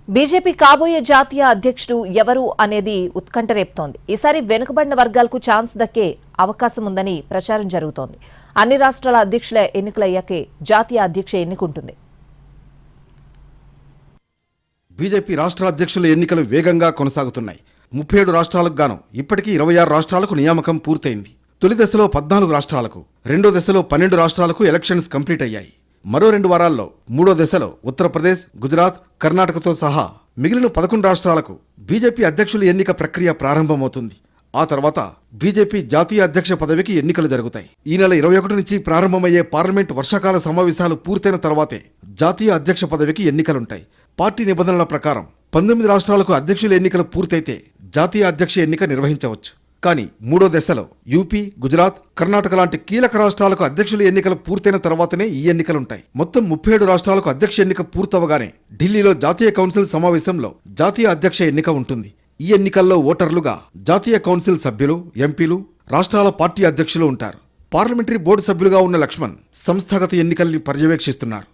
BJP కాబోయే జాతీయ అధ్యక్షుడు ఎవరు అనేది ఉత్కంఠ రేపుతోంది. ఈసారి వెనుకబడిన వర్గాలకు ఛాన్స్ దక్కే అవకాశం ఉందని ప్రచారం జరుగుతోంది. అన్ని రాష్ట్రాల అధ్యక్షుల ఎన్నికలయ్యాకే జాతీయ అధ్యక్ష ఎన్నిక ఉంటుంది. బీజేపీ రాష్ట్ర అధ్యక్షుల ఎన్నికలు వేగంగా కొనసాగుతున్నాయి. 37 రాష్ట్రాలకు గాను ఇప్పటికీ 26 రాష్ట్రాలకు నియామకం పూర్తయింది. తొలి దశలో 14 రాష్ట్రాలకు, రెండో దశలో 12 రాష్ట్రాలకు ఎలక్షన్స్ కంప్లీట్ అయ్యాయి. మరో 2 వారాల్లో మూడో దశలో ఉత్తరప్రదేశ్, గుజరాత్, కర్ణాటకతో సహా మిగిలిన 11 రాష్ట్రాలకు బీజేపీ అధ్యక్షుల ఎన్నిక ప్రక్రియ ప్రారంభమవుతుంది. ఆ తర్వాత బీజేపీ జాతీయ అధ్యక్ష పదవికి ఎన్నికలు జరుగుతాయి. ఈ నెల 21 నుంచి ప్రారంభమయ్యే పార్లమెంట్ వర్షాకాల సమావేశాలు పూర్తయిన తర్వాతే జాతీయ అధ్యక్ష పదవికి ఎన్నికలుంటాయి. పార్టీ నిబంధనల ప్రకారం 19 రాష్ట్రాలకు అధ్యక్షుల ఎన్నికలు పూర్తయితే జాతీయ అధ్యక్ష ఎన్నిక నిర్వహించవచ్చు. కానీ మూడో దశలో యూపీ, గుజరాత్, కర్ణాటక లాంటి కీలక రాష్ట్రాలకు అధ్యక్షుల ఎన్నికలు పూర్తయిన తర్వాతనే ఈ ఎన్నికలుంటాయి. మొత్తం 37 రాష్ట్రాలకు అధ్యక్ష ఎన్నిక పూర్తవగానే ఢిల్లీలో జాతీయ కౌన్సిల్ సమావేశంలో జాతీయ అధ్యక్ష ఎన్నిక ఉంటుంది. ఈ ఎన్నికల్లో ఓటర్లుగా జాతీయ కౌన్సిల్ సభ్యులు, ఎంపీలు, రాష్ట్రాల పార్టీ అధ్యక్షులు ఉంటారు. పార్లమెంటరీ బోర్డు సభ్యులుగా ఉన్న లక్ష్మణ్ సంస్థాగత ఎన్నికల్ని పర్యవేక్షిస్తున్నారు.